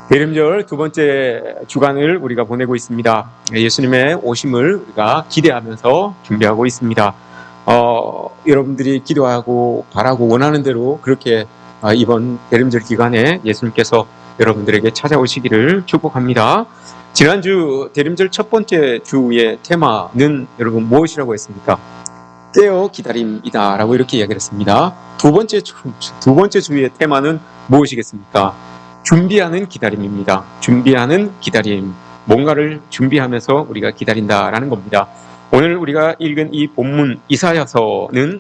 대림절 두 번째 주간을 우리가 보내고 있습니다. 예수님의 오심을 우리가 기대하면서 준비하고 있습니다. 여러분들이 기도하고 바라고 원하는 대로 그렇게 이번 대림절 기간에 예수님께서 여러분들에게 찾아오시기를 축복합니다. 지난주 대림절 첫 번째 주의 테마는 여러분 무엇이라고 했습니까? 깨어 기다림이다 라고 이렇게 이야기를 했습니다. 두 번째 주의 테마는 무엇이겠습니까? 준비하는 기다림입니다. 준비하는 기다림. 뭔가를 준비하면서 우리가 기다린다라는 겁니다. 오늘 우리가 읽은 이 본문 이사야서는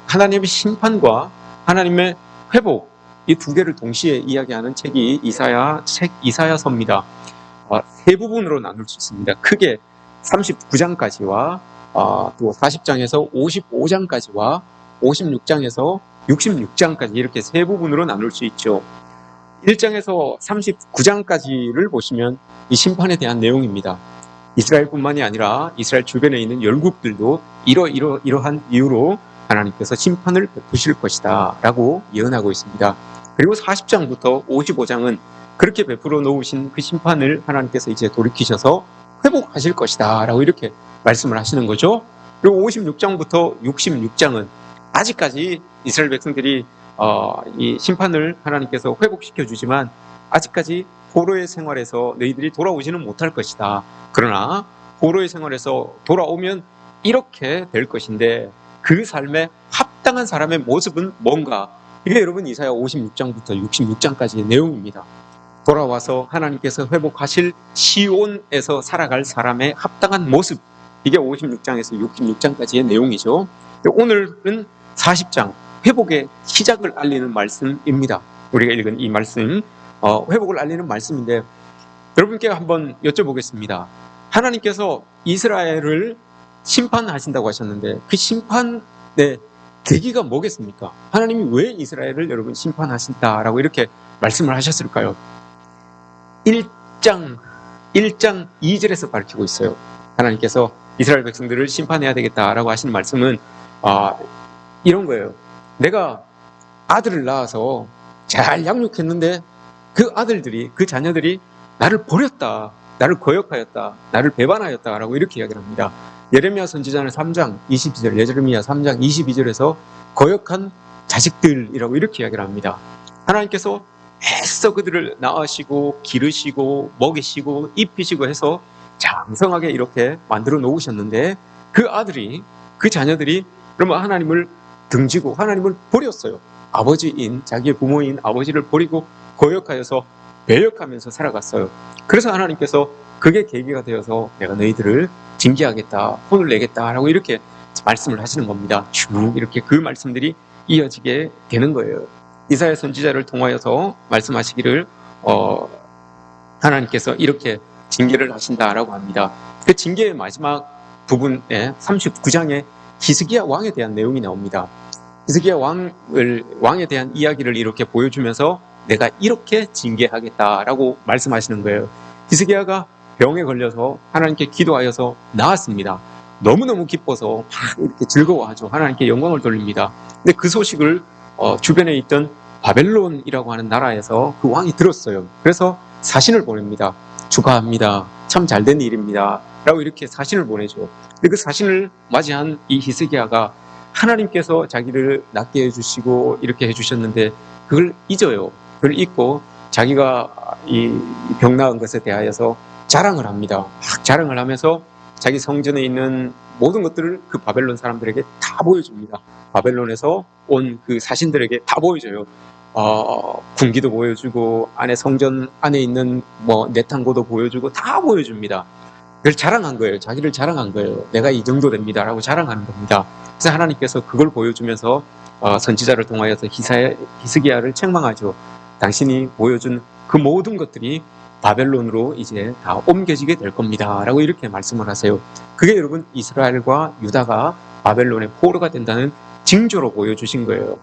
하나님의 심판과 하나님의 회복, 이 두 개를 동시에 이야기하는 책이 이사야서입니다. 세 부분으로 나눌 수 있습니다. 크게 39장까지와 또 40장에서 55장까지와 56장에서 66장까지 이렇게 세 부분으로 나눌 수 있죠. 1장에서 39장까지를 보시면 이 심판에 대한 내용입니다. 이스라엘뿐만이 아니라 이스라엘 주변에 있는 열국들도 이러한 이유로 하나님께서 심판을 베푸실 것이다 라고 예언하고 있습니다. 그리고 40장부터 55장은 그렇게 베풀어 놓으신 그 심판을 하나님께서 이제 돌이키셔서 회복하실 것이다 라고 이렇게 말씀을 하시는 거죠. 그리고 56장부터 66장은 아직까지 이스라엘 백성들이 이 심판을 하나님께서 회복시켜 주지만 아직까지 포로의 생활에서 너희들이 돌아오지는 못할 것이다. 그러나 포로의 생활에서 돌아오면 이렇게 될 것인데 그 삶에 합당한 사람의 모습은 뭔가? 이게 여러분 이사야 56장부터 66장까지의 내용입니다. 돌아와서 하나님께서 회복하실 시온에서 살아갈 사람의 합당한 모습, 이게 56장에서 66장까지의 내용이죠. 오늘은 40장 회복의 시작을 알리는 말씀입니다. 우리가 읽은 이 말씀, 회복을 알리는 말씀인데 여러분께 한번 여쭤보겠습니다. 하나님께서 이스라엘을 심판하신다고 하셨는데 그 심판의 계기가 뭐겠습니까? 하나님이 왜 이스라엘을 여러분 심판하신다라고 이렇게 말씀을 하셨을까요? 1장 2절에서 밝히고 있어요. 하나님께서 이스라엘 백성들을 심판해야 되겠다라고 하신 말씀은 이런 거예요. 내가 아들을 낳아서 잘 양육했는데 그 아들들이, 그 자녀들이 나를 버렸다, 나를 거역하였다, 나를 배반하였다라고 이렇게 이야기를 합니다. 예레미야 선지자는 3장 22절, 예레미야 3장 22절에서 거역한 자식들이라고 이렇게 이야기를 합니다. 하나님께서 애써 그들을 낳으시고 기르시고 먹이시고 입히시고 해서 장성하게 이렇게 만들어 놓으셨는데 그 아들이, 그 자녀들이 그러면 하나님을 등지고 하나님을 버렸어요. 아버지인, 자기의 부모인 아버지를 버리고 거역하여서 배역하면서 살아갔어요. 그래서 하나님께서 그게 계기가 되어서 내가 너희들을 징계하겠다, 혼을 내겠다라고 이렇게 말씀을 하시는 겁니다. 쭉 이렇게 그 말씀들이 이어지게 되는 거예요. 이사야 선지자를 통하여서 말씀하시기를 하나님께서 이렇게 징계를 하신다라고 합니다. 그 징계의 마지막 부분에 39장에 히스기야 왕에 대한 내용이 나옵니다. 히스기야 왕에 대한 이야기를 이렇게 보여주면서 내가 이렇게 징계하겠다라고 말씀하시는 거예요. 히스기야가 병에 걸려서 하나님께 기도하여서 나았습니다. 너무너무 기뻐서 막 이렇게 즐거워하죠. 하나님께 영광을 돌립니다. 근데 그 소식을 주변에 있던 바벨론이라고 하는 나라에서 그 왕이 들었어요. 그래서 사신을 보냅니다. 축하합니다. 참 잘된 일입니다. 라고 이렇게 사신을 보내죠. 근데 그 사신을 맞이한 이 히스기야가 하나님께서 자기를 낫게 해주시고 이렇게 해주셨는데 그걸 잊어요. 그걸 잊고 자기가 이 병 나은 것에 대하여서 자랑을 합니다. 막 자랑을 하면서 자기 성전에 있는 모든 것들을 그 바벨론 사람들에게 다 보여줍니다. 바벨론에서 온 그 사신들에게 다 보여줘요. 군기도 보여주고 안에 성전 안에 있는 내탕고도 보여주고 다 보여줍니다. 그걸 자랑한 거예요. 자기를 자랑한 거예요. 내가 이 정도 됩니다 라고 자랑하는 겁니다. 그래서 하나님께서 그걸 보여주면서 선지자를 통하여서 히스기야를 책망하죠. 당신이 보여준 그 모든 것들이 바벨론으로 이제 다 옮겨지게 될 겁니다 라고 이렇게 말씀을 하세요. 그게 여러분 이스라엘과 유다가 바벨론의 포로가 된다는 징조로 보여주신 거예요.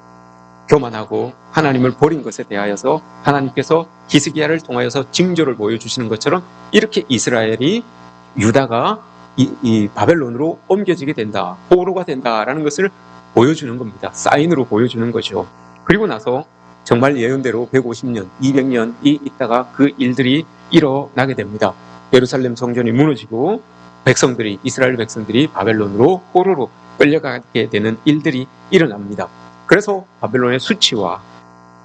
교만하고 하나님을 버린 것에 대하여서 하나님께서 히스기야를 통하여서 징조를 보여주시는 것처럼 이렇게 이스라엘이, 유다가 이 바벨론으로 옮겨지게 된다, 포로가 된다라는 것을 보여주는 겁니다. 사인으로 보여주는 거죠. 그리고 나서 정말 예언대로 150년, 200년이 있다가 그 일들이 일어나게 됩니다. 예루살렘 성전이 무너지고 백성들이, 이스라엘 백성들이 바벨론으로 포로로 끌려가게 되는 일들이 일어납니다. 그래서 바벨론의 수치와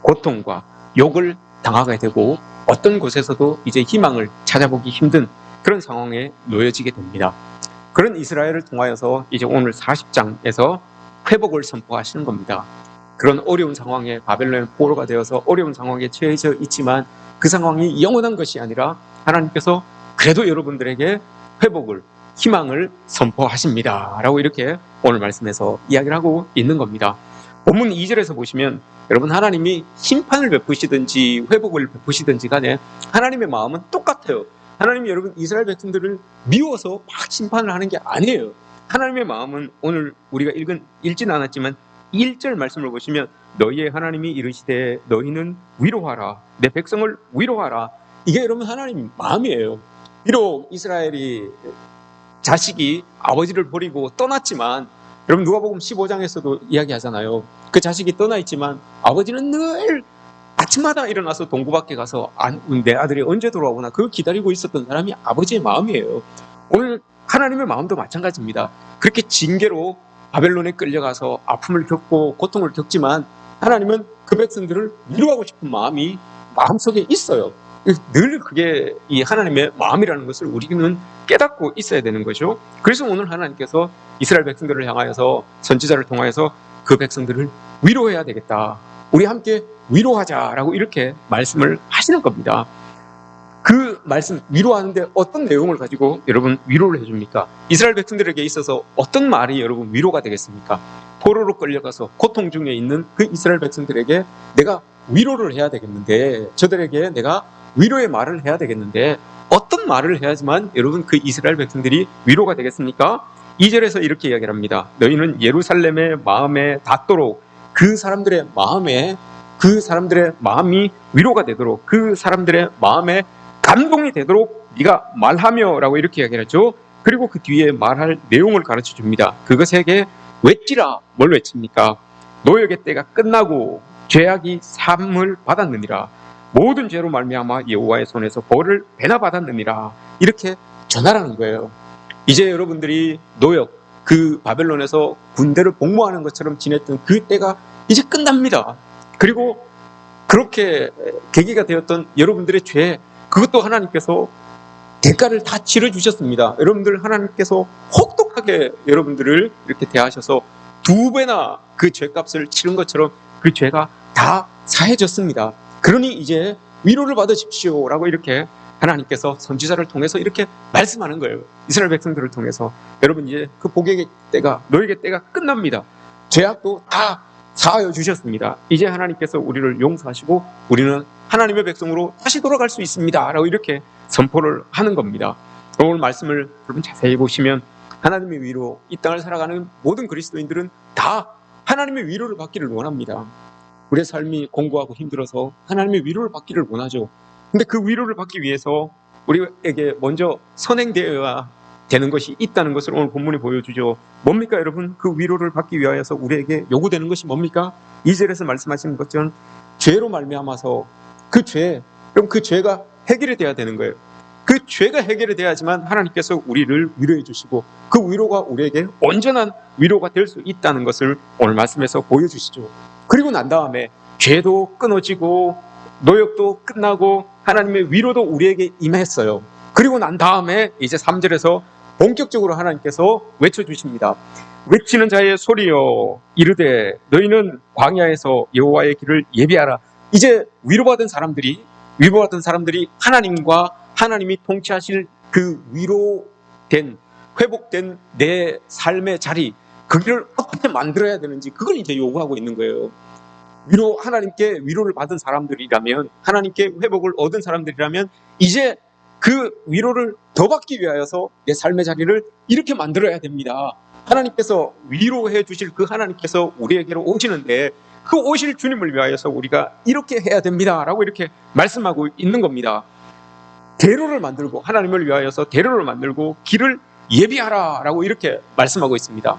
고통과 욕을 당하게 되고 어떤 곳에서도 이제 희망을 찾아보기 힘든 그런 상황에 놓여지게 됩니다. 그런 이스라엘을 통하여서 이제 오늘 40장에서 회복을 선포하시는 겁니다. 그런 어려운 상황에 바벨론의 포로가 되어서 어려운 상황에 처해져 있지만 그 상황이 영원한 것이 아니라 하나님께서 그래도 여러분들에게 회복을, 희망을 선포하십니다 라고 이렇게 오늘 말씀에서 이야기를 하고 있는 겁니다. 본문 2절에서 보시면 여러분, 하나님이 심판을 베푸시든지 회복을 베푸시든지 간에 하나님의 마음은 똑같아요. 하나님이 여러분 이스라엘 백성들을 미워서 막 심판을 하는 게 아니에요. 하나님의 마음은 오늘 우리가 읽지는 않았지만 1절 말씀을 보시면 너희의 하나님이 이르시되 너희는 위로하라, 내 백성을 위로하라. 이게 여러분 하나님 마음이에요. 비록 이스라엘이 자식이 아버지를 버리고 떠났지만, 여러분 누가복음 15장에서도 이야기하잖아요. 그 자식이 떠나 있지만 아버지는 늘 아침마다 일어나서 동구 밖에 가서 내 아들이 언제 돌아오나 그걸 기다리고 있었던 사람이 아버지의 마음이에요. 오늘 하나님의 마음도 마찬가지입니다. 그렇게 징계로 바벨론에 끌려가서 아픔을 겪고 고통을 겪지만 하나님은 그 백성들을 위로하고 싶은 마음이 마음속에 있어요. 늘 그게 이 하나님의 마음이라는 것을 우리는 깨닫고 있어야 되는 거죠. 그래서 오늘 하나님께서 이스라엘 백성들을 향하여서 선지자를 통하여서 그 백성들을 위로해야 되겠다, 우리 함께 위로하자라고 이렇게 말씀을 하시는 겁니다. 그 말씀, 위로하는데 어떤 내용을 가지고 여러분 위로를 해줍니까? 이스라엘 백성들에게 있어서 어떤 말이 여러분 위로가 되겠습니까? 포로로 끌려가서 고통 중에 있는 그 이스라엘 백성들에게 내가 위로를 해야 되겠는데, 저들에게 내가 위로의 말을 해야 되겠는데 어떤 말을 해야지만 여러분 그 이스라엘 백성들이 위로가 되겠습니까? 2절에서 이렇게 이야기를 합니다. 너희는 예루살렘의 마음에 닿도록, 그 사람들의 마음이 위로가 되도록, 그 사람들의 마음에 감동이 되도록 네가 말하며 라고 이렇게 이야기를 하죠. 그리고 그 뒤에 말할 내용을 가르쳐 줍니다. 그것에게 외치라. 뭘 외칩니까? 노역의 때가 끝나고 죄악이 사함을 받았느니라. 모든 죄로 말미암아 여호와의 손에서 벌을 배나 받았느니라. 이렇게 전하라는 거예요. 이제 여러분들이 노역, 그 바벨론에서 군대를 복무하는 것처럼 지냈던 그 때가 이제 끝납니다. 그리고 그렇게 계기가 되었던 여러분들의 죄, 그것도 하나님께서 대가를 다 치러주셨습니다. 여러분들 하나님께서 혹독하게 여러분들을 이렇게 대하셔서 2배나 그 죄값을 치른 것처럼 그 죄가 다 사해졌습니다. 그러니 이제 위로를 받으십시오 라고 이렇게 하나님께서 선지자를 통해서 이렇게 말씀하는 거예요. 이스라엘 백성들을 통해서 여러분 이제 그 복의 때가, 너에게 때가 끝납니다. 죄악도 다 사하여 주셨습니다. 이제 하나님께서 우리를 용서하시고 우리는 하나님의 백성으로 다시 돌아갈 수 있습니다 라고 이렇게 선포를 하는 겁니다. 오늘 말씀을 여러분 자세히 보시면 하나님의 위로, 이 땅을 살아가는 모든 그리스도인들은 다 하나님의 위로를 받기를 원합니다. 우리의 삶이 공고하고 힘들어서 하나님의 위로를 받기를 원하죠. 근데 그 위로를 받기 위해서 우리에게 먼저 선행되어야 되는 것이 있다는 것을 오늘 본문이 보여주죠. 뭡니까 여러분? 그 위로를 받기 위하여서 우리에게 요구되는 것이 뭡니까? 2절에서 말씀하시는 것처럼 죄로 말미암아서 그 죄, 그럼 그 죄가 해결이 돼야 되는 거예요. 그 죄가 해결이 돼야지만 하나님께서 우리를 위로해 주시고 그 위로가 우리에게 온전한 위로가 될 수 있다는 것을 오늘 말씀에서 보여주시죠. 그리고 난 다음에 죄도 끊어지고 노역도 끝나고 하나님의 위로도 우리에게 임했어요. 그리고 난 다음에 이제 3절에서 본격적으로 하나님께서 외쳐주십니다. 외치는 자의 소리여 이르되 너희는 광야에서 여호와의 길을 예비하라. 이제 위로받은 사람들이 하나님과 하나님이 통치하실 그 위로된, 회복된 내 삶의 자리, 그 길을 어떻게 만들어야 되는지 그걸 이제 요구하고 있는 거예요. 하나님께 위로를 받은 사람들이라면, 하나님께 회복을 얻은 사람들이라면 이제 그 위로를 더 받기 위하여서 내 삶의 자리를 이렇게 만들어야 됩니다. 하나님께서 위로해 주실 그 하나님께서 우리에게로 오시는데 그 오실 주님을 위하여서 우리가 이렇게 해야 됩니다 라고 이렇게 말씀하고 있는 겁니다. 대로를 만들고, 하나님을 위하여서 대로를 만들고 길을 예비하라 라고 이렇게 말씀하고 있습니다.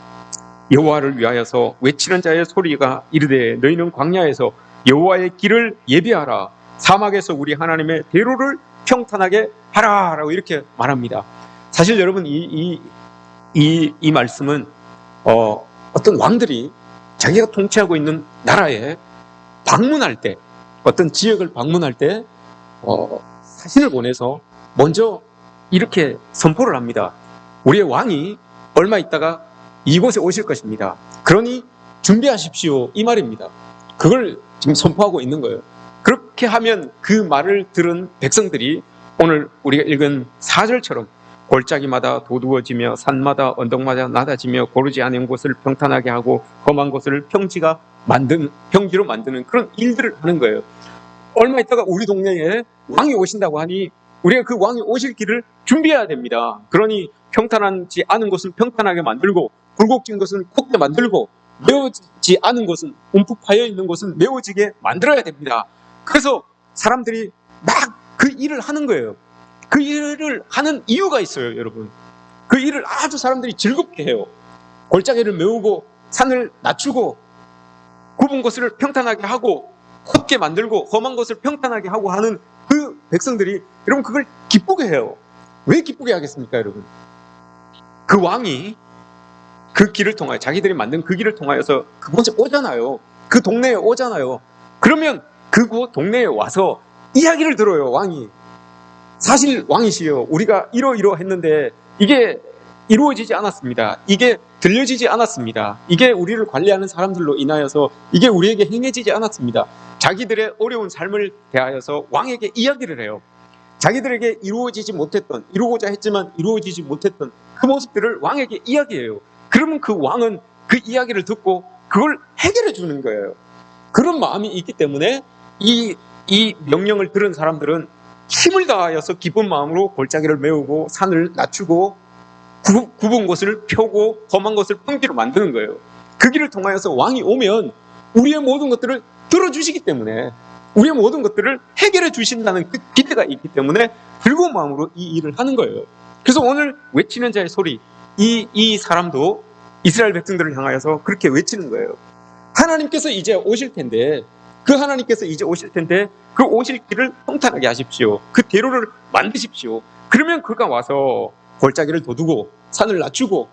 여호와를 위하여서 외치는 자의 소리가 이르되 너희는 광야에서 여호와의 길을 예비하라. 사막에서 우리 하나님의 대로를 평탄하게 하라라고 이렇게 말합니다. 사실 여러분 이 말씀은 어떤 왕들이 자기가 통치하고 있는 나라에 방문할 때, 어떤 지역을 방문할 때 사신을 보내서 먼저 이렇게 선포를 합니다. 우리의 왕이 얼마 있다가 이곳에 오실 것입니다. 그러니 준비하십시오, 이 말입니다. 그걸 지금 선포하고 있는 거예요. 그렇게 하면 그 말을 들은 백성들이 오늘 우리가 읽은 4절처럼 골짜기마다 도두어지며 산마다 언덕마다 낮아지며 고르지 않은 곳을 평탄하게 하고 험한 곳을 평지로 만드는 그런 일들을 하는 거예요. 얼마 있다가 우리 동네에 왕이 오신다고 하니 우리가 그 왕이 오실 길을 준비해야 됩니다. 그러니 평탄하지 않은 곳은 평탄하게 만들고 굴곡진 것은 굽게 만들고 메워지지 않은 곳은 움푹 파여 있는 곳은 메워지게 만들어야 됩니다. 그래서 사람들이 막 그 일을 하는 거예요. 그 일을 하는 이유가 있어요, 여러분. 그 일을 아주 사람들이 즐겁게 해요. 골짜기를 메우고 산을 낮추고 굽은 곳을 평탄하게 하고 헛게 만들고 험한 곳을 평탄하게 하고 하는 그 백성들이 여러분 그걸 기쁘게 해요. 왜 기쁘게 하겠습니까, 여러분? 그 왕이 그 길을 통하여, 자기들이 만든 그 길을 통하여서 그곳에 오잖아요. 그 동네에 오잖아요. 그러면 그 동네에 와서 이야기를 들어요, 왕이. 사실 왕이시여, 우리가 이러이러했는데 이게 이루어지지 않았습니다. 이게 들려지지 않았습니다. 이게 우리를 관리하는 사람들로 인하여서 이게 우리에게 행해지지 않았습니다. 자기들의 어려운 삶을 대하여서 왕에게 이야기를 해요. 자기들에게 이루고자 했지만 이루어지지 못했던 그 모습들을 왕에게 이야기해요. 그러면 그 왕은 그 이야기를 듣고 그걸 해결해 주는 거예요. 그런 마음이 있기 때문에 이 명령을 들은 사람들은 힘을 다하여서 기쁜 마음으로 골짜기를 메우고 산을 낮추고 굽은 곳을 펴고 험한 곳을 평지로 만드는 거예요. 그 길을 통하여서 왕이 오면 우리의 모든 것들을 들어주시기 때문에, 우리의 모든 것들을 해결해 주신다는 그 기대가 있기 때문에 즐거운 마음으로 이 일을 하는 거예요. 그래서 오늘 외치는 자의 소리, 이 사람도 이스라엘 백성들을 향하여서 그렇게 외치는 거예요. 하나님께서 이제 오실 텐데 그 오실 길을 평탄하게 하십시오. 그 대로를 만드십시오. 그러면 그가 와서 골짜기를 도두고 산을 낮추고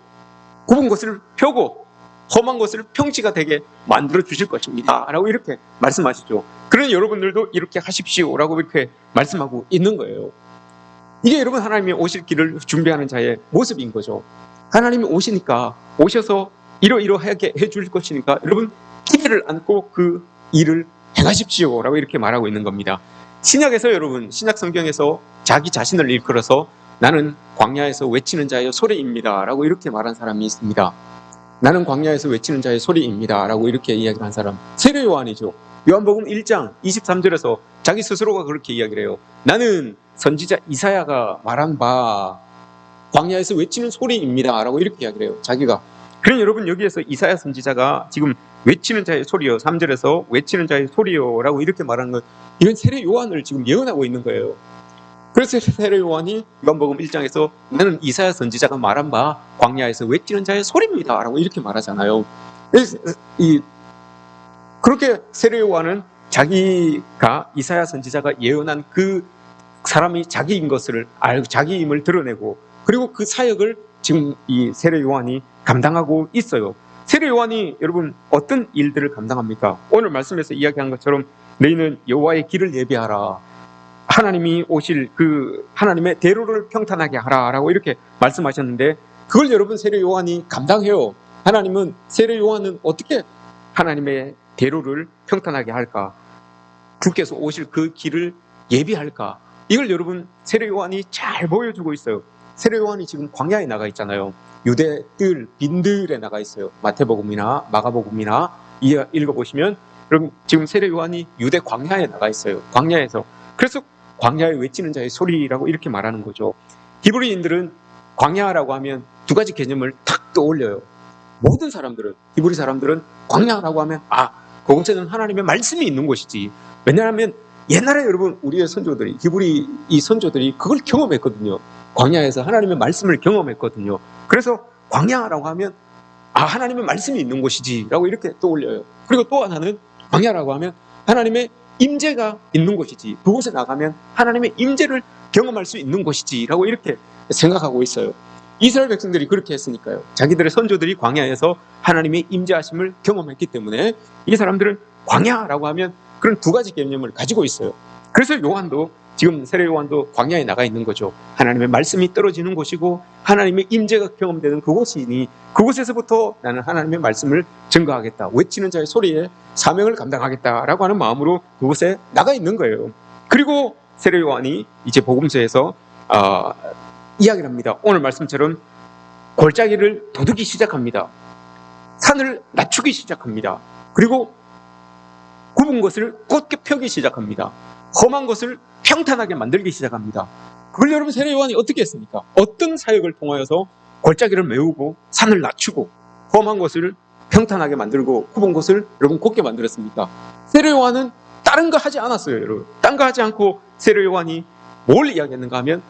굽은 곳을 펴고 험한 곳을 평지가 되게 만들어 주실 것입니다 라고 이렇게 말씀하시죠. 그러니 여러분들도 이렇게 하십시오 라고 이렇게 말씀하고 있는 거예요. 이게 여러분 하나님이 오실 길을 준비하는 자의 모습인 거죠. 하나님이 오셔서 이러이러하게 해줄 것이니까 여러분 기대를 안고 그 일을 행하십시오 라고 이렇게 말하고 있는 겁니다. 신약에서 여러분, 신약 성경에서 자기 자신을 일컬어서 나는 광야에서 외치는 자의 소리입니다 라고 이렇게 말한 사람이 있습니다. 나는 광야에서 외치는 자의 소리입니다 라고 이렇게 이야기한 사람, 세례 요한이죠. 요한복음 1장 23절에서 자기 스스로가 그렇게 이야기를 해요. 나는 선지자 이사야가 말한 바 광야에서 외치는 소리입니다 라고 이렇게 이야기를 해요, 자기가. 그럼 여러분 여기에서 이사야 선지자가 지금 외치는 자의 소리요, 3절에서 외치는 자의 소리요 라고 이렇게 말하는 건 이건 세례 요한을 지금 예언하고 있는 거예요. 그래서 세례 요한이 요한복음 1장에서 나는 이사야 선지자가 말한 바 광야에서 외치는 자의 소리입니다 라고 이렇게 말하잖아요. 그렇게 세례 요한은 자기가 이사야 선지자가 예언한 그 사람이 자기인 것을 알고 자기임을 드러내고, 그리고 그 사역을 지금 이 세례 요한이 감당하고 있어요. 세례 요한이 여러분 어떤 일들을 감당합니까? 오늘 말씀에서 이야기한 것처럼 너희는 여호와의 길을 예비하라, 하나님이 오실 그 하나님의 대로를 평탄하게 하라라고 이렇게 말씀하셨는데, 그걸 여러분 세례 요한이 감당해요. 세례 요한은 어떻게 하나님의 대로를 평탄하게 할까? 주께서 오실 그 길을 예비할까? 이걸 여러분 세례 요한이 잘 보여주고 있어요. 세례 요한이 지금 광야에 나가 있잖아요. 유대 빈들에 나가 있어요. 마태복음이나 마가복음이나 읽어보시면 여러분 지금 세례 요한이 유대 광야에 나가 있어요. 광야에서. 그래서 광야에 외치는 자의 소리라고 이렇게 말하는 거죠. 히브리인들은 광야라고 하면 두 가지 개념을 탁 떠올려요. 모든 사람들은, 히브리 사람들은 광야라고 하면 그곳에는 하나님의 말씀이 있는 곳이지. 왜냐하면 옛날에 여러분 우리의 선조들이, 히브리 이 선조들이 그걸 경험했거든요. 광야에서 하나님의 말씀을 경험했거든요. 그래서 광야라고 하면 하나님의 말씀이 있는 곳이지 라고 이렇게 떠올려요. 그리고 또 하나는 광야라고 하면 하나님의 임재가 있는 곳이지, 그곳에 나가면 하나님의 임재를 경험할 수 있는 곳이지라고 이렇게 생각하고 있어요. 이스라엘 백성들이 그렇게 했으니까요. 자기들의 선조들이 광야에서 하나님의 임재하심을 경험했기 때문에 이 사람들은 광야라고 하면 그런 두 가지 개념을 가지고 있어요. 그래서 요한도, 지금 세례 요한도 광야에 나가 있는 거죠. 하나님의 말씀이 떨어지는 곳이고 하나님의 임재가 경험되는 그곳이니 그곳에서부터 나는 하나님의 말씀을 증거하겠다, 외치는 자의 소리에 사명을 감당하겠다라고 하는 마음으로 그곳에 나가 있는 거예요. 그리고 세례 요한이 이제 복음서에서 이야기를 합니다. 오늘 말씀처럼 골짜기를 도두기 시작합니다. 산을 낮추기 시작합니다. 그리고 굽은 것을 곧게 펴기 시작합니다. 험한 것을 평탄하게 만들기 시작합니다. 그걸 여러분 세례 요한이 어떻게 했습니까? 어떤 사역을 통하여서 골짜기를 메우고 산을 낮추고 험한 것을 평탄하게 만들고 굽은 것을 여러분 곧게 만들었습니까? 세례 요한은 다른 거 하지 않았어요, 여러분. 딴 거 하지 않고 세례 요한이 뭘 이야기했는가 하면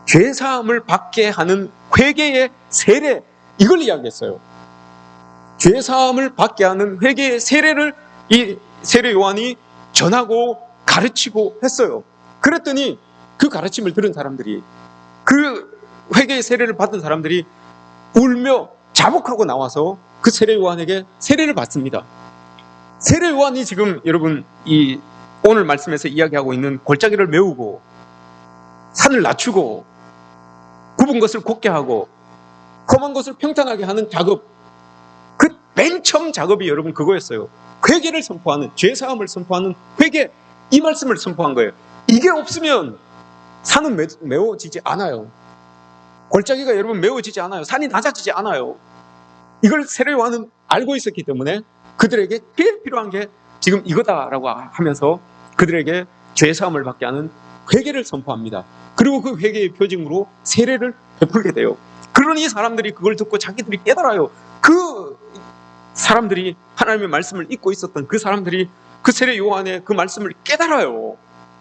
죄사함을 받게 하는 회개의 세례, 이걸 이야기했어요. 죄사함을 받게 하는 회개의 세례를 이 세례 요한이 전하고 가르치고 했어요. 그랬더니 그 가르침을 들은 사람들이, 그 회개의 세례를 받은 사람들이 울며 자복하고 나와서 그 세례 요한에게 세례를 받습니다. 세례 요한이 지금 여러분 이 오늘 말씀에서 이야기하고 있는 골짜기를 메우고 산을 낮추고 굽은 것을 곧게 하고 험한 것을 평탄하게 하는 작업, 그 맨 처음 작업이 여러분 그거였어요. 회개를 선포하는, 죄사함을 선포하는 회개, 이 말씀을 선포한 거예요. 이게 없으면 산은 메워지지 않아요. 골짜기가 여러분 메워지지 않아요. 산이 낮아지지 않아요. 이걸 세례 요한은 알고 있었기 때문에 그들에게 제일 필요한 게 지금 이거다라고 하면서 그들에게 죄사함을 받게 하는 회개를 선포합니다. 그리고 그 회개의 표징으로 세례를 베풀게 돼요. 그러니 사람들이 그걸 듣고 자기들이 깨달아요. 그 사람들이 하나님의 말씀을 잊고 있었던 그 사람들이 그 세례 요한의 그 말씀을 깨달아요.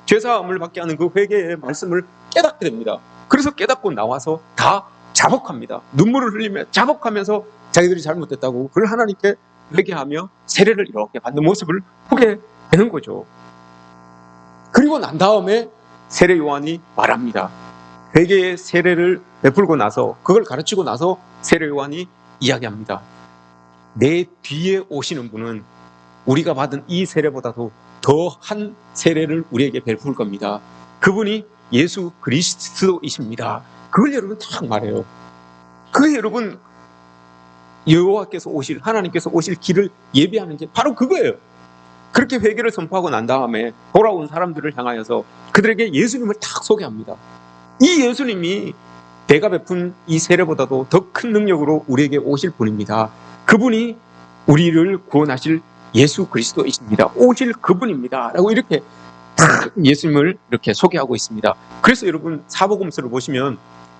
죄사함을 받게 하는 그 회개의 말씀을 깨닫게 됩니다. 그래서 깨닫고 나와서 다 자복합니다. 눈물을 흘리며 자복하면서 자기들이 잘못됐다고 그걸 하나님께 회개하며 세례를 이렇게 받는 모습을 보게 되는 거죠. 그리고 난 다음에 세례 요한이 말합니다. 회개의 세례를 베풀고 나서, 그걸 가르치고 나서 세례 요한이 이야기합니다. 내 뒤에 오시는 분은 우리가 받은 이 세례보다도 더한 세례를 우리에게 베풀 겁니다. 그분이 예수 그리스도이십니다. 그걸 여러분 딱 말해요. 그게 여러분 여호와께서 오실, 하나님께서 오실 길을 예비하는 게 바로 그거예요. 그렇게 회개를 선포하고 난 다음에 돌아온 사람들을 향하여서 그들에게 예수님을 딱 소개합니다. 이 예수님이 내가 베푼 이 세례보다도 더 큰 능력으로 우리에게 오실 분입니다. 그분이 우리를 구원하실 예수 그리스도이십니다. 오실 그분입니다. 라고 이렇게 딱 예수님을 이렇게 소개하고 있습니다. 그래서 여러분 사복음서를 보시면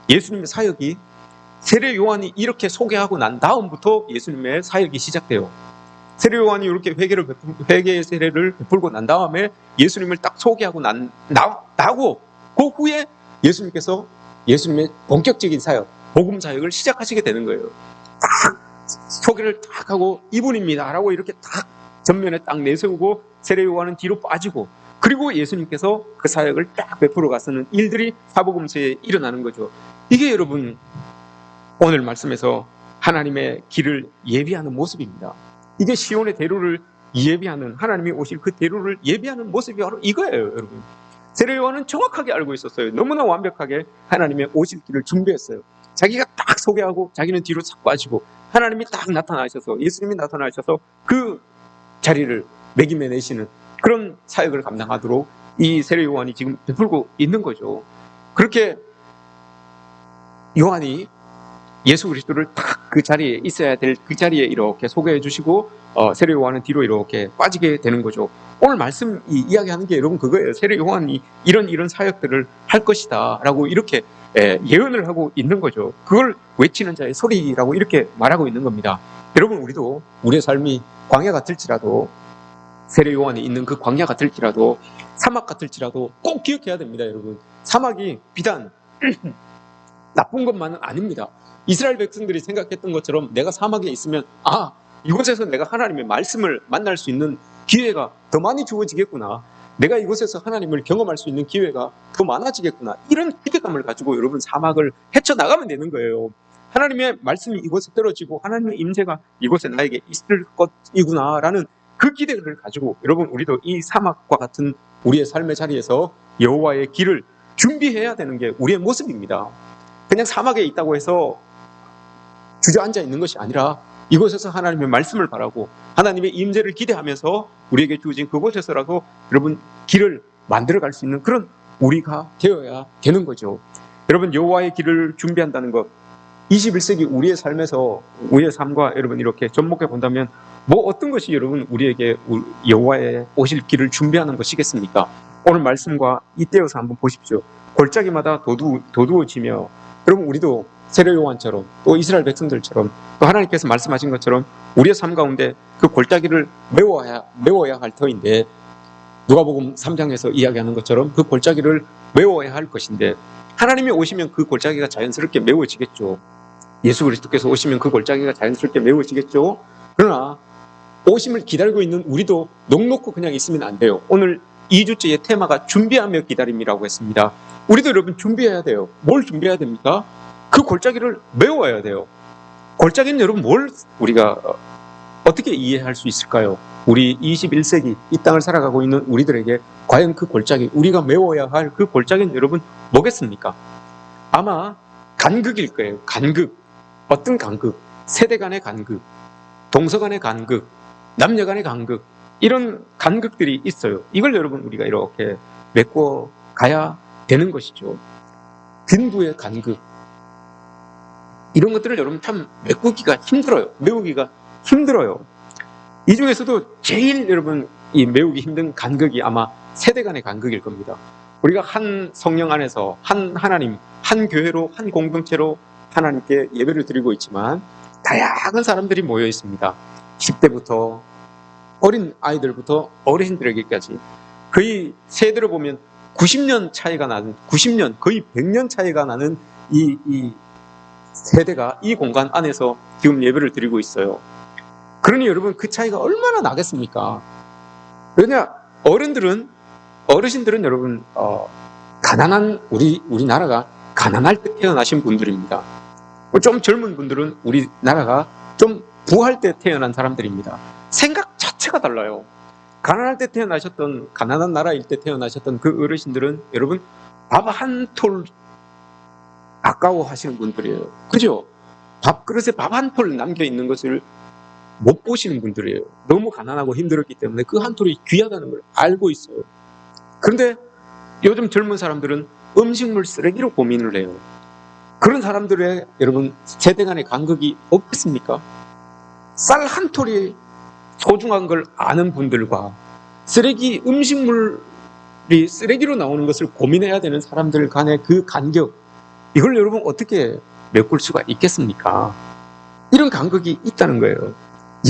예수님의 사역이, 세례 요한이 이렇게 소개하고 난 다음부터 예수님의 사역이 시작돼요. 세례 요한이 이렇게 회개의 세례를 베풀고 난 다음에 예수님을 딱 소개하고 나고 그 후에 예수님께서 예수님의 본격적인 사역, 복음 사역을 시작하시게 되는 거예요. 딱 소개를 딱 하고 이분입니다 라고 이렇게 딱 전면에 딱 내세우고 세례 요한은 뒤로 빠지고, 그리고 예수님께서 그 사역을 딱 베풀어 가서는 일들이 사복음서에 일어나는 거죠. 이게 여러분 오늘 말씀에서 하나님의 길을 예비하는 모습입니다. 이게 시온의 대로를 예비하는, 하나님이 오실 그 대로를 예비하는 모습이 바로 이거예요, 여러분. 세례 요한은 정확하게 알고 있었어요. 너무나 완벽하게 하나님의 오실 길을 준비했어요. 자기가 딱 소개하고 자기는 뒤로 싹 빠지고 하나님이 딱 나타나셔서, 예수님이 나타나셔서 그 자리를 매김해내시는 그런 사역을 감당하도록 이 세례 요한이 지금 베풀고 있는 거죠. 그렇게 요한이 예수 그리스도를 딱 그 자리에 있어야 될 그 자리에 이렇게 소개해 주시고 세례 요한은 뒤로 이렇게 빠지게 되는 거죠. 오늘 말씀 이야기하는 게 여러분 그거예요. 세례 요한이 이런 사역들을 할 것이다 라고 이렇게 예언을 하고 있는 거죠. 그걸 외치는 자의 소리라고 이렇게 말하고 있는 겁니다. 여러분 우리도 우리의 삶이 광야 같을지라도, 세례 요한이 있는 그 광야 같을지라도, 사막 같을지라도 꼭 기억해야 됩니다. 여러분 사막이 비단 나쁜 것만은 아닙니다. 이스라엘 백성들이 생각했던 것처럼 내가 사막에 있으면 이곳에서 내가 하나님의 말씀을 만날 수 있는 기회가 더 많이 주어지겠구나. 내가 이곳에서 하나님을 경험할 수 있는 기회가 더 많아지겠구나. 이런 기대감을 가지고 여러분 사막을 헤쳐나가면 되는 거예요. 하나님의 말씀이 이곳에 떨어지고 하나님의 임재가 이곳에 나에게 있을 것이구나라는 그 기대를 가지고 여러분 우리도 이 사막과 같은 우리의 삶의 자리에서 여호와의 길을 준비해야 되는 게 우리의 모습입니다. 그냥 사막에 있다고 해서 주저앉아 있는 것이 아니라 이곳에서 하나님의 말씀을 바라고 하나님의 임재를 기대하면서 우리에게 주어진 그곳에서라도 여러분 길을 만들어갈 수 있는 그런 우리가 되어야 되는 거죠. 여러분 여호와의 길을 준비한다는 것 21세기 우리의 삶에서 우리의 삶과 여러분 이렇게 접목해 본다면 뭐 어떤 것이 여러분 우리에게 여호와의 오실 길을 준비하는 것이겠습니까? 오늘 말씀과 잇대어서 한번 보십시오. 골짜기마다 도두어지며 여러분 우리도 세례 요한처럼 또 이스라엘 백성들처럼 또 하나님께서 말씀하신 것처럼 우리의 삶 가운데 그 골짜기를 메워야 할 터인데 누가복음 3장에서 이야기하는 것처럼 그 골짜기를 메워야 할 것인데 하나님이 오시면 그 골짜기가 자연스럽게 메워지겠죠. 예수 그리스도께서 오시면 그 골짜기가 자연스럽게 메워지겠죠. 그러나 오심을 기다리고 있는 우리도 넋놓고 그냥 있으면 안 돼요. 오늘 2주째의 테마가 준비하며 기다림이라고 했습니다. 우리도 여러분 준비해야 돼요. 뭘 준비해야 됩니까? 그 골짜기를 메워야 돼요. 골짜기는 여러분 뭘 우리가 어떻게 이해할 수 있을까요? 우리 21세기 이 땅을 살아가고 있는 우리들에게 과연 그 골짜기, 우리가 메워야 할 그 골짜기는 여러분 뭐겠습니까? 아마 간극일 거예요. 간극. 어떤 간극? 세대 간의 간극, 동서 간의 간극, 남녀 간의 간극, 이런 간극들이 있어요. 이걸 여러분 우리가 이렇게 메꿔 가야 되는 것이죠. 빈부의 간극, 이런 것들을 여러분 참 메꾸기가 힘들어요. 메우기가 힘들어요. 이 중에서도 제일 여러분 이 메우기 힘든 간극이 아마 세대 간의 간극일 겁니다. 우리가 한 성령 안에서 한 하나님, 한 교회로, 한 공동체로 하나님께 예배를 드리고 있지만 다양한 사람들이 모여 있습니다. 10대부터 어린 아이들부터 어르신들에게까지 거의 세대로 보면 90년 차이가 나는, 90년 거의 100년 차이가 나는 이 세대가 이 공간 안에서 지금 예배를 드리고 있어요. 그러니 여러분 그 차이가 얼마나 나겠습니까? 왜냐 어르신들은 여러분 가난한 우리나라가 가난할 때 태어나신 분들입니다. 좀 젊은 분들은 우리나라가 좀 부할 때 태어난 사람들입니다. 생각 자체가 달라요. 가난한 나라일 때 태어나셨던 그 어르신들은 여러분 밥 한 톨 아까워하시는 분들이에요. 그죠? 밥그릇에 밥 한 톨 남겨 있는 것을 못 보시는 분들이에요. 너무 가난하고 힘들었기 때문에 그 한 톨이 귀하다는 걸 알고 있어요. 그런데 요즘 젊은 사람들은 음식물 쓰레기로 고민을 해요. 그런 사람들의 여러분 세대 간의 간극이 없겠습니까? 쌀 한 톨이 소중한 걸 아는 분들과 음식물이 쓰레기로 나오는 것을 고민해야 되는 사람들 간의 그 간격, 이걸 여러분 어떻게 메꿀 수가 있겠습니까? 이런 간극이 있다는 거예요.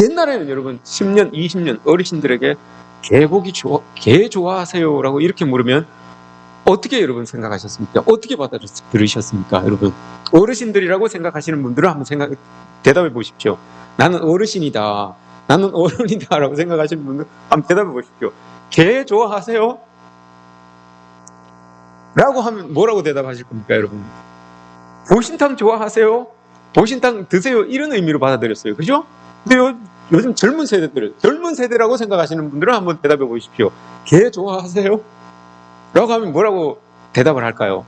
옛날에는 여러분 10년, 20년 어르신들에게 개 좋아하세요? 라고 이렇게 물으면 어떻게 여러분 생각하셨습니까? 어떻게 받아들이셨습니까? 여러분 어르신들이라고 생각하시는 분들은 한번 대답해 보십시오. 나는 어르신이다, 나는 어른이다 라고 생각하시는 분들 한번 대답해 보십시오. 개 좋아하세요? 라고 하면 뭐라고 대답하실 겁니까? 여러분 보신탕 좋아하세요? 보신탕 드세요? 이런 의미로 받아들였어요. 그죠? 근데 요즘 젊은 세대라고 생각하시는 분들은 한번 대답해 보십시오. 개 좋아하세요? 라고 하면 뭐라고 대답을 할까요?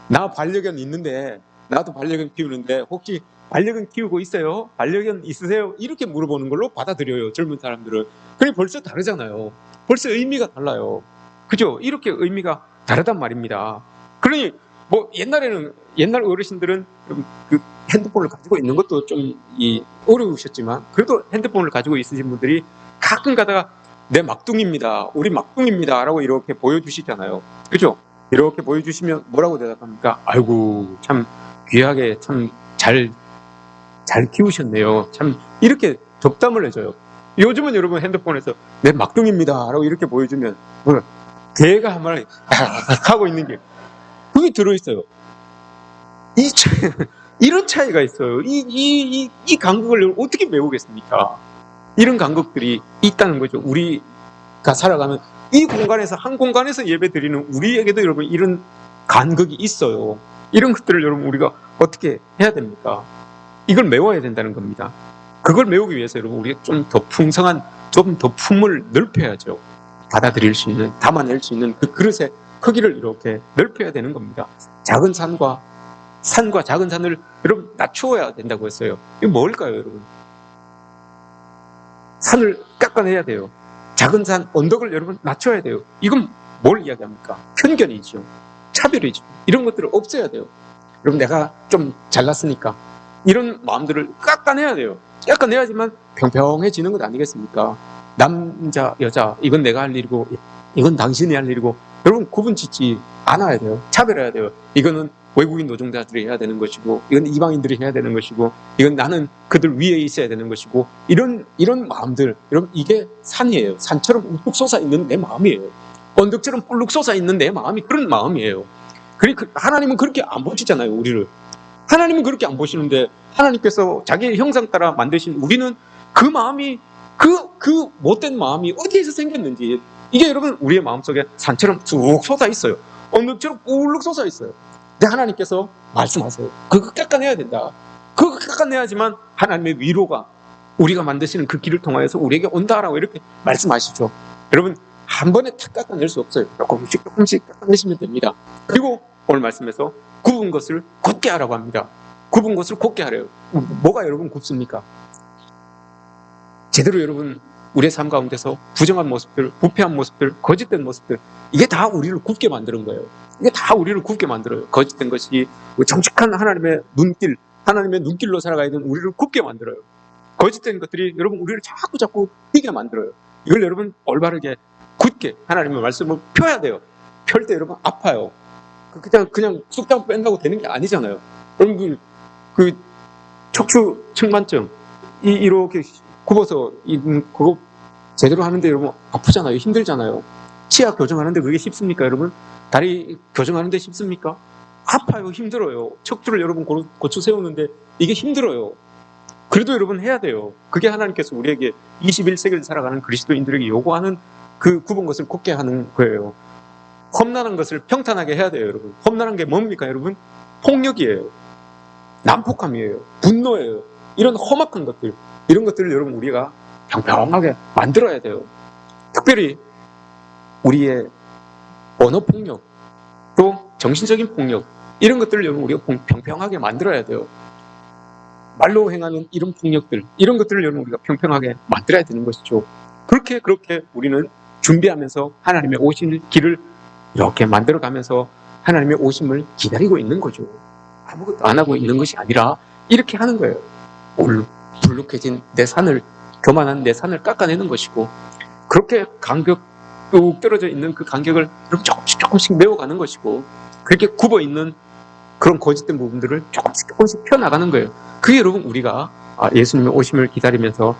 나 반려견 있는데, 나도 반려견 키우는데 혹시 반려견 키우고 있어요? 반려견 있으세요? 이렇게 물어보는 걸로 받아들여요, 젊은 사람들은. 그게 벌써 다르잖아요. 벌써 의미가 달라요. 그죠? 이렇게 의미가 다르단 말입니다. 그러니 뭐 옛날 어르신들은 그 핸드폰을 가지고 있는 것도 좀 어려우셨지만 그래도 핸드폰을 가지고 있으신 분들이 가끔 가다가 내 막둥이입니다, 우리 막둥이입니다 라고 이렇게 보여주시잖아요. 그죠? 이렇게 보여주시면 뭐라고 대답합니까? 아이고 참 귀하게 참 잘 키우셨네요. 참 이렇게 덕담을 해줘요. 요즘은 여러분 핸드폰에서 내 막둥이입니다 라고 이렇게 보여주면 개가 한 마리 하고 있는 게 그게 들어있어요. 이런 차이가 있어요. 이 간극을 어떻게 메우겠습니까? 이런 간극들이 있다는 거죠. 우리가 살아가는 이 공간에서, 한 공간에서 예배 드리는 우리에게도 여러분 이런 간극이 있어요. 이런 것들을 여러분 우리가 어떻게 해야 됩니까? 이걸 메워야 된다는 겁니다. 그걸 메우기 위해서 여러분 우리가 좀 더 풍성한, 좀 더 품을 넓혀야죠. 받아들일 수 있는, 담아낼 수 있는 그 그릇의 크기를 이렇게 넓혀야 되는 겁니다. 작은 산과 작은 산을 여러분 낮추어야 된다고 했어요. 이거 뭘까요, 여러분? 산을 깎아내야 돼요. 작은 산, 언덕을 여러분 낮춰야 돼요. 이건 뭘 이야기합니까? 편견이죠. 차별이죠. 이런 것들을 없애야 돼요. 여러분, 내가 좀 잘났으니까 이런 마음들을 깎아내야 돼요. 깎아내야지만 평평해지는 것 아니겠습니까? 남자, 여자, 이건 내가 할 일이고 이건 당신이 할 일이고 여러분 구분 짓지 않아야 돼요. 차별해야 돼요. 이거는 외국인 노동자들이 해야 되는 것이고 이건 이방인들이 해야 되는 것이고 이건 나는 그들 위에 있어야 되는 것이고 이런 마음들, 여러분 이게 산이에요. 산처럼 우뚝 솟아있는 내 마음이에요. 언덕처럼 뿔룩 솟아있는 내 마음이 그런 마음이에요. 그러니까 하나님은 그렇게 안 보시잖아요, 우리를. 하나님은 그렇게 안 보시는데 하나님께서 자기의 형상 따라 만드신 우리는 그 마음이 그 못된 마음이 어디에서 생겼는지, 이게 여러분 우리의 마음속에 산처럼 쭉 솟아 있어요. 언덕처럼 뿔룩 솟아 있어요. 근데 하나님께서 말씀하세요. 그거 깎아내야 된다. 그거 깎아내야지만 하나님의 위로가 우리가 만드시는 그 길을 통하여서 우리에게 온다라고 이렇게 말씀하시죠. 여러분 한 번에 탁 깎아낼 수 없어요. 조금씩 깎아내시면 됩니다. 그리고 오늘 말씀에서 굽은 것을 굽게 하라고 합니다. 굽은 것을 굽게 하래요. 뭐가 여러분 굽습니까? 제대로 여러분 우리의 삶 가운데서 부정한 모습들, 부패한 모습들, 거짓된 모습들, 이게 다 우리를 굽게 만드는 거예요. 이게 다 우리를 굽게 만들어요. 거짓된 것이 정직한 하나님의 눈길로 살아가야 되는 우리를 굽게 만들어요. 거짓된 것들이 여러분 우리를 자꾸 뛰게 만들어요. 이걸 여러분 올바르게 굳게 하나님의 말씀을 펴야 돼요. 펼 때 여러분 아파요. 그냥 쑥장 뺀다고 되는 게 아니잖아요. 여러분 그 척추 측만증 이렇게 굽어서 그거 제대로 하는데 여러분 아프잖아요. 힘들잖아요. 치아 교정하는데 그게 쉽습니까, 여러분? 다리 교정하는데 쉽습니까? 아파요. 힘들어요. 척추를 여러분 고쳐 세우는데 이게 힘들어요. 그래도 여러분 해야 돼요. 그게 하나님께서 우리에게 21세기를 살아가는 그리스도인들에게 요구하는 그 굽은 것을 굽게 하는 거예요. 험난한 것을 평탄하게 해야 돼요, 여러분. 험난한 게 뭡니까, 여러분? 폭력이에요. 난폭함이에요. 분노예요. 이런 험악한 것들, 이런 것들을 여러분 우리가 평평하게 만들어야 돼요. 특별히 우리의 언어 폭력, 또 정신적인 폭력, 이런 것들을 여러분 우리가 평평하게 만들어야 돼요. 말로 행하는 이런 폭력들, 이런 것들을 여러분 우리가 평평하게 만들어야 되는 것이죠. 그렇게 우리는 준비하면서 하나님의 오실 길을 이렇게 만들어가면서 하나님의 오심을 기다리고 있는 거죠. 아무것도 안 하고 있는 것이 아니라 이렇게 하는 거예요. 불룩해진 내 산을, 교만한 내 산을 깎아내는 것이고, 그렇게 간격 뚝 떨어져 있는 그 간격을 조금씩 메워가는 것이고, 그렇게 굽어 있는 그런 거짓된 부분들을 조금씩 펴나가는 거예요. 그게 여러분 우리가 예수님의 오심을 기다리면서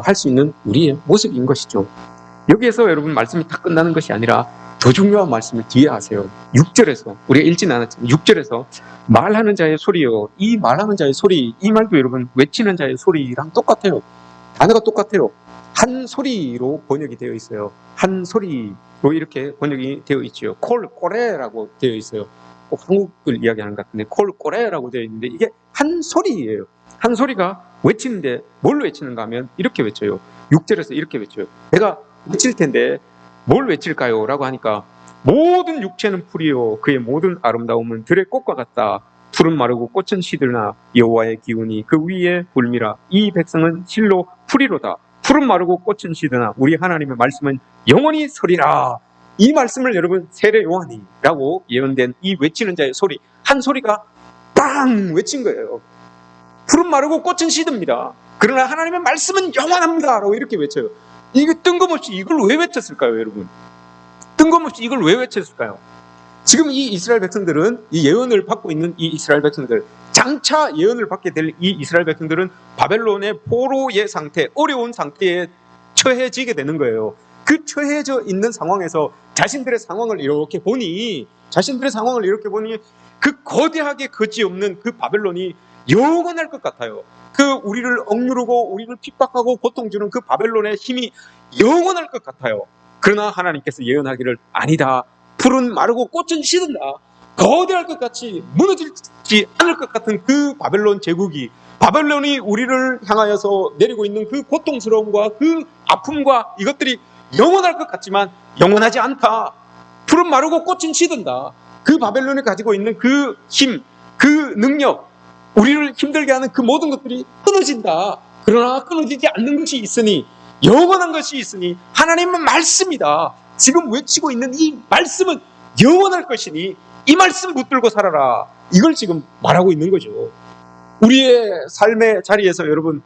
할 수 있는 우리의 모습인 것이죠. 여기에서 여러분 말씀이 다 끝나는 것이 아니라 더 중요한 말씀을 뒤에 하세요. 6절에서, 우리가 읽진 않았지만 6절에서 말하는 자의 소리요, 이 말하는 자의 소리, 이 말도 여러분 외치는 자의 소리랑 똑같아요. 단어가 똑같아요. 한 소리로 번역이 되어 있어요. 한 소리로 이렇게 번역이 되어 있죠. 콜꼬레라고 되어 있어요. 한국을 이야기하는 것 같은데 콜꼬레라고 되어 있는데 이게 한 소리예요. 한 소리가 외치는데 뭘 외치는가 하면 이렇게 외쳐요. 6절에서 이렇게 외쳐요. 내가 외칠 텐데 뭘 외칠까요? 라고 하니까 모든 육체는 풀이요 그의 모든 아름다움은 들의 꽃과 같다. 풀은 마르고 꽃은 시들나 여호와의 기운이 그 위에 불미라. 이 백성은 실로 풀이로다. 풀은 마르고 꽃은 시드나 우리 하나님의 말씀은 영원히 서리라. 이 말씀을 여러분 세례 요한이라고 예언된 이 외치는 자의 소리, 한 소리가 빵 외친 거예요. 풀은 마르고 꽃은 시듭니다. 그러나 하나님의 말씀은 영원합니다 라고 이렇게 외쳐요. 이게 뜬금없이 이걸 왜 외쳤을까요, 여러분? 뜬금없이 이걸 왜 외쳤을까요? 지금 이 이스라엘 백성들은, 이 예언을 받고 있는 이 이스라엘 백성들, 장차 예언을 받게 될 이 이스라엘 백성들은 바벨론의 포로의 상태, 어려운 상태에 처해지게 되는 거예요. 그 처해져 있는 상황에서 자신들의 상황을 이렇게 보니 그 거대하게 거지없는 그 바벨론이 영원할 것 같아요. 그 우리를 억누르고 우리를 핍박하고 고통 주는 그 바벨론의 힘이 영원할 것 같아요. 그러나 하나님께서 예언하기를 아니다. 풀은 마르고 꽃은 시든다. 거대할 것 같이 무너지지 않을 것 같은 그 바벨론 제국이, 바벨론이 우리를 향하여서 내리고 있는 그 고통스러움과 그 아픔과 이것들이 영원할 것 같지만 영원하지 않다. 풀은 마르고 꽃은 시든다. 그 바벨론이 가지고 있는 그 힘, 그 능력, 우리를 힘들게 하는 그 모든 것들이 끊어진다. 그러나 끊어지지 않는 것이 있으니, 영원한 것이 있으니 하나님은 말씀이다. 지금 외치고 있는 이 말씀은 영원할 것이니 이 말씀 붙들고 살아라. 이걸 지금 말하고 있는 거죠. 우리의 삶의 자리에서 여러분,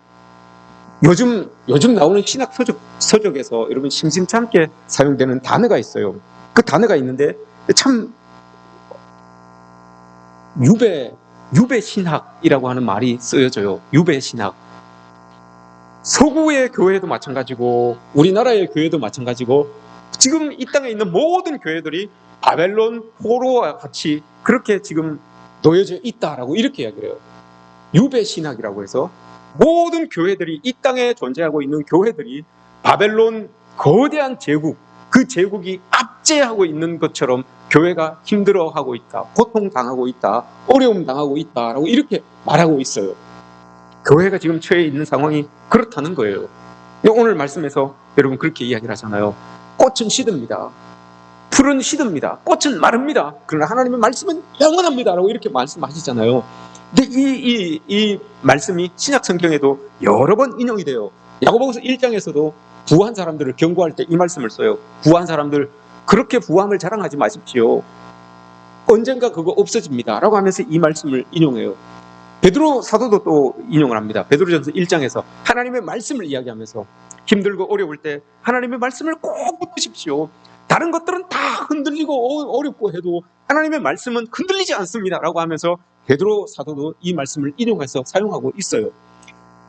요즘 나오는 신학 서적에서 여러분 심심찮게 사용되는 단어가 있어요. 그 단어가 있는데 참 유배 신학이라고 하는 말이 쓰여져요. 유배 신학. 서구의 교회도 마찬가지고 우리나라의 교회도 마찬가지고 지금 이 땅에 있는 모든 교회들이 바벨론 포로와 같이 그렇게 지금 놓여져 있다라고 이렇게 이야기를 해요. 유배 신학이라고 해서 모든 교회들이, 이 땅에 존재하고 있는 교회들이 바벨론 거대한 제국, 그 제국이 압제하고 있는 것처럼 교회가 힘들어하고 있다, 고통당하고 있다, 어려움 당하고 있다라고 이렇게 말하고 있어요. 교회가 지금 처해 있는 상황이 그렇다는 거예요. 오늘 말씀에서 여러분 그렇게 이야기를 하잖아요. 꽃은 시듭니다. 풀은 시듭니다. 꽃은 마릅니다. 그러나 하나님의 말씀은 영원합니다. 라고 이렇게 말씀하시잖아요. 근데 이 말씀이 신약 성경에도 여러 번 인용이 돼요. 야고보서 1장에서도 부한 사람들을 경고할 때 이 말씀을 써요. 부한 사람들, 그렇게 부함을 자랑하지 마십시오. 언젠가 그거 없어집니다. 라고 하면서 이 말씀을 인용해요. 베드로 사도도 또 인용을 합니다. 베드로전서 1장에서 하나님의 말씀을 이야기하면서 힘들고 어려울 때 하나님의 말씀을 꼭 붙드십시오. 다른 것들은 다 흔들리고 어렵고 해도 하나님의 말씀은 흔들리지 않습니다. 라고 하면서 베드로 사도도 이 말씀을 인용해서 사용하고 있어요.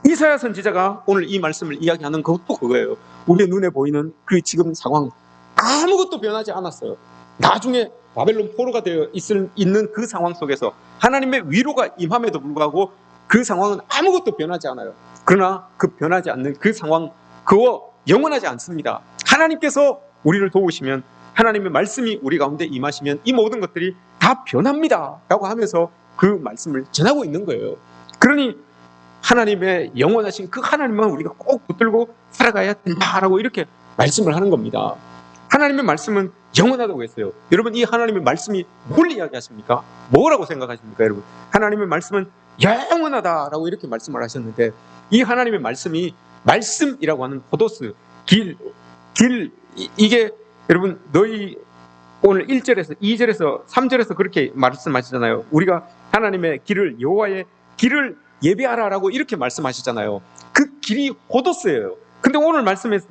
이사야 선지자가 오늘 이 말씀을 이야기하는 것도 그거예요. 우리의 눈에 보이는 그 지금 상황, 아무것도 변하지 않았어요. 나중에 바벨론 포로가 되어 있는 그 상황 속에서 하나님의 위로가 임함에도 불구하고 그 상황은 아무것도 변하지 않아요. 그러나 그 변하지 않는 그 상황, 그거 영원하지 않습니다. 하나님께서 우리를 도우시면, 하나님의 말씀이 우리 가운데 임하시면 이 모든 것들이 다 변합니다. 라고 하면서 그 말씀을 전하고 있는 거예요. 그러니 하나님의 영원하신 그 하나님만 우리가 꼭 붙들고 살아가야 된다라고 이렇게 말씀을 하는 겁니다. 하나님의 말씀은 영원하다고 했어요. 여러분, 이 하나님의 말씀이 뭘 이야기하십니까? 뭐라고 생각하십니까, 여러분? 하나님의 말씀은 영원하다라고 이렇게 말씀을 하셨는데, 이 하나님의 말씀이, 말씀이라고 하는 포도스, 길, 이게 여러분, 너희 오늘 1절에서 2절에서 3절에서 그렇게 말씀하시잖아요. 우리가 하나님의 길을, 여호와의 길을 예배하라라고 이렇게 말씀하시잖아요. 그 길이 포도스예요. 근데 오늘 말씀에서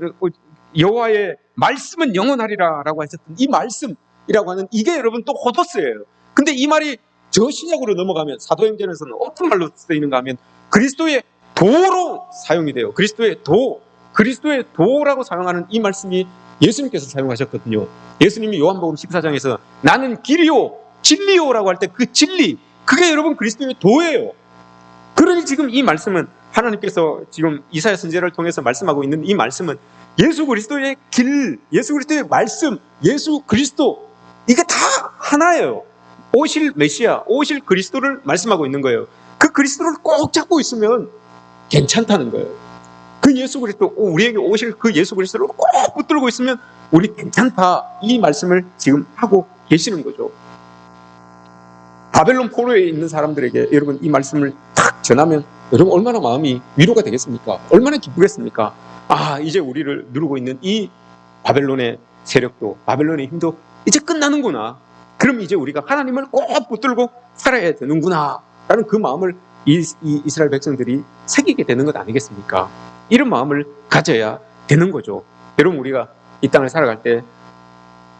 여호와의 말씀은 영원하리라라고 하셨던 이 말씀이라고 하는 이게 여러분 또 포도스예요. 근데 이 말이 저 신약으로 넘어가면 사도행전에서는 어떤 말로 쓰이는가 하면 그리스도의 도로 사용이 돼요. 그리스도의 도라고 사용하는 이 말씀이 예수님께서 사용하셨거든요. 예수님이 요한복음 14장에서 나는 길이요 진리요라고 할 때 그 진리, 그게 여러분 그리스도의 도예요. 그러니 지금 이 말씀은 하나님께서 지금 이사야 선지자를 통해서 말씀하고 있는 이 말씀은 예수 그리스도의 길, 예수 그리스도의 말씀, 예수 그리스도, 이게 다 하나예요. 오실 메시아, 오실 그리스도를 말씀하고 있는 거예요. 그 그리스도를 꼭 잡고 있으면 괜찮다는 거예요. 그 예수 그리스도, 우리에게 오실 그 예수 그리스도를 꼭 붙들고 있으면 우리 괜찮다, 이 말씀을 지금 하고 계시는 거죠. 바벨론 포로에 있는 사람들에게 여러분 이 말씀을 탁 전하면 여러분 얼마나 마음이 위로가 되겠습니까? 얼마나 기쁘겠습니까? 아, 이제 우리를 누르고 있는 이 바벨론의 세력도, 바벨론의 힘도 이제 끝나는구나. 그럼 이제 우리가 하나님을 꼭 붙들고 살아야 되는구나 라는 그 마음을 이스라엘 백성들이 새기게 되는 것 아니겠습니까? 이런 마음을 가져야 되는 거죠. 여러분, 우리가 이 땅을 살아갈 때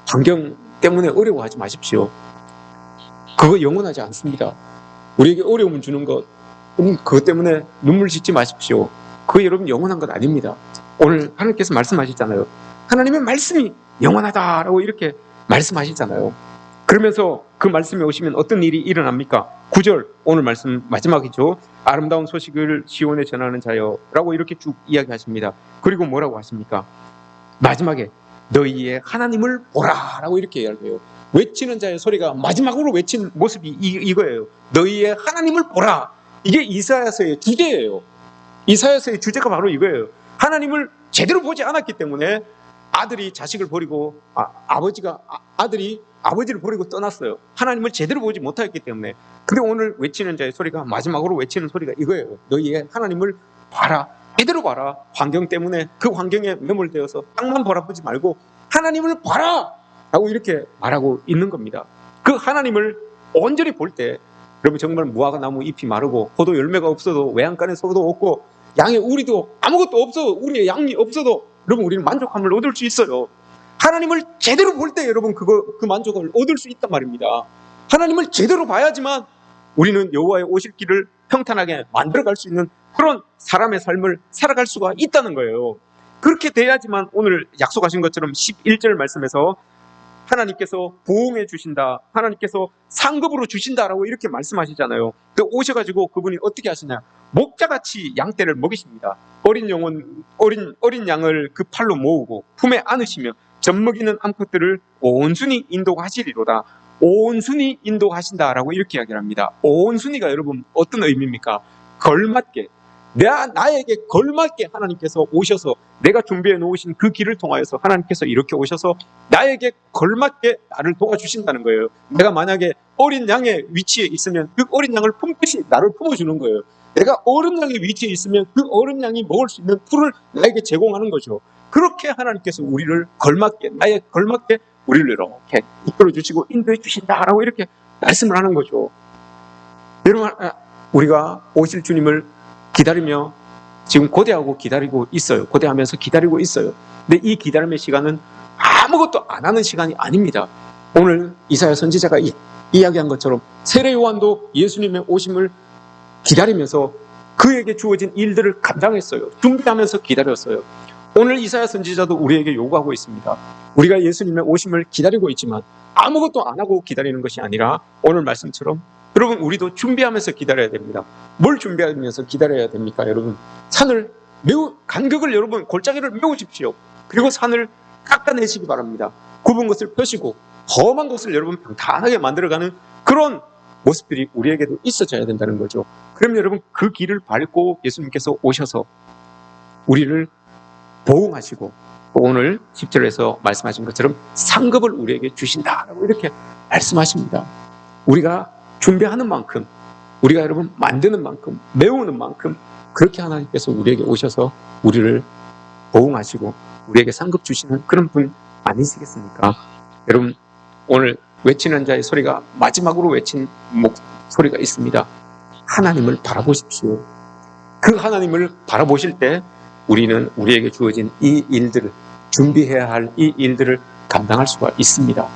환경 때문에 어려워하지 마십시오. 그거 영원하지 않습니다. 우리에게 어려움을 주는 것, 그것 때문에 눈물 짓지 마십시오. 그거 여러분 영원한 것 아닙니다. 오늘 하나님께서 말씀하셨잖아요. 하나님의 말씀이 영원하다라고 이렇게 말씀하시잖아요. 그러면서 그 말씀에 오시면 어떤 일이 일어납니까? 9절 오늘 말씀 마지막이죠. 아름다운 소식을 시온에 전하는 자여라고 이렇게 쭉 이야기하십니다. 그리고 뭐라고 하십니까? 마지막에 너희의 하나님을 보라라고 이렇게 이야기해요. 외치는 자의 소리가 마지막으로 외친 모습이 이거예요. 너희의 하나님을 보라. 이게 이사야서의 주제예요. 이사야서의 주제가 바로 이거예요. 하나님을 제대로 보지 않았기 때문에 아들이 자식을 버리고 아들이 아버지를 버리고 떠났어요. 하나님을 제대로 보지 못했기 때문에. 근데 오늘 외치는 자의 소리가 마지막으로 외치는 소리가 이거예요. 너희의 하나님을 봐라. 제대로 봐라. 환경 때문에 그 환경에 매몰되어서 땅만 바라보지 말고 하나님을 봐라 라고 이렇게 말하고 있는 겁니다. 그 하나님을 온전히 볼 때 여러분 정말 무화과 나무 잎이 마르고 포도 열매가 없어도 외양간에 소도 없고 양의 우리도 아무것도 없어도 우리의 양이 없어도 여러분 우리는 만족함을 얻을 수 있어요. 하나님을 제대로 볼 때 여러분 그 만족을 얻을 수 있단 말입니다. 하나님을 제대로 봐야지만 우리는 여호와의 오실 길을 평탄하게 만들어갈 수 있는 그런 사람의 삶을 살아갈 수가 있다는 거예요. 그렇게 돼야지만 오늘 약속하신 것처럼 11절 말씀에서 하나님께서 보응해 주신다, 하나님께서 상급으로 주신다라고 이렇게 말씀하시잖아요. 또 오셔가지고 그분이 어떻게 하시냐? 목자같이 양떼를 먹이십니다. 어린 양을 그 팔로 모으고 품에 안으시며 젖먹이는 암컷들을 온순히 인도하시리로다. 온순히 인도하신다라고 이렇게 이야기를 합니다. 온순히가 여러분 어떤 의미입니까? 걸맞게, 나에게 걸맞게 하나님께서 오셔서 내가 준비해 놓으신 그 길을 통하여서 하나님께서 이렇게 오셔서 나에게 걸맞게 나를 도와주신다는 거예요. 내가 만약에 어린 양의 위치에 있으면 그 어린 양을 품듯이 나를 품어주는 거예요. 내가 어른 양의 위치에 있으면 그 어른 양이 먹을 수 있는 풀을 나에게 제공하는 거죠. 그렇게 하나님께서 우리를 걸맞게, 나에 걸맞게 우리를 이렇게 이끌어 주시고 인도해 주신다라고 이렇게 말씀을 하는 거죠. 여러분, 우리가 오실 주님을 기다리며 지금 고대하고 기다리고 있어요. 고대하면서 기다리고 있어요. 근데 이 기다림의 시간은 아무것도 안 하는 시간이 아닙니다. 오늘 이사야 선지자가 이야기한 것처럼 세례 요한도 예수님의 오심을 기다리면서 그에게 주어진 일들을 감당했어요. 준비하면서 기다렸어요. 오늘 이사야 선지자도 우리에게 요구하고 있습니다. 우리가 예수님의 오심을 기다리고 있지만 아무것도 안 하고 기다리는 것이 아니라 오늘 말씀처럼 여러분 우리도 준비하면서 기다려야 됩니다. 뭘 준비하면서 기다려야 됩니까? 여러분 산을 간격을 여러분 골짜기를 메우십시오. 그리고 산을 깎아내시기 바랍니다. 굽은 것을 펴시고 험한 것을 여러분 평탄하게 만들어가는 그런 모습들이 우리에게도 있어져야 된다는 거죠. 그럼 여러분 그 길을 밟고 예수님께서 오셔서 우리를 보응하시고 오늘 10절에서 말씀하신 것처럼 상급을 우리에게 주신다라고 이렇게 말씀하십니다. 우리가 준비하는 만큼, 우리가 여러분 만드는 만큼, 메우는 만큼 그렇게 하나님께서 우리에게 오셔서 우리를 보응하시고 우리에게 상급 주시는 그런 분 아니시겠습니까? 여러분 오늘 외치는 자의 소리가 마지막으로 외친 소리가 있습니다. 하나님을 바라보십시오. 그 하나님을 바라보실 때 우리는 우리에게 주어진 이 일들을 준비해야 할 이 일들을 감당할 수가 있습니다.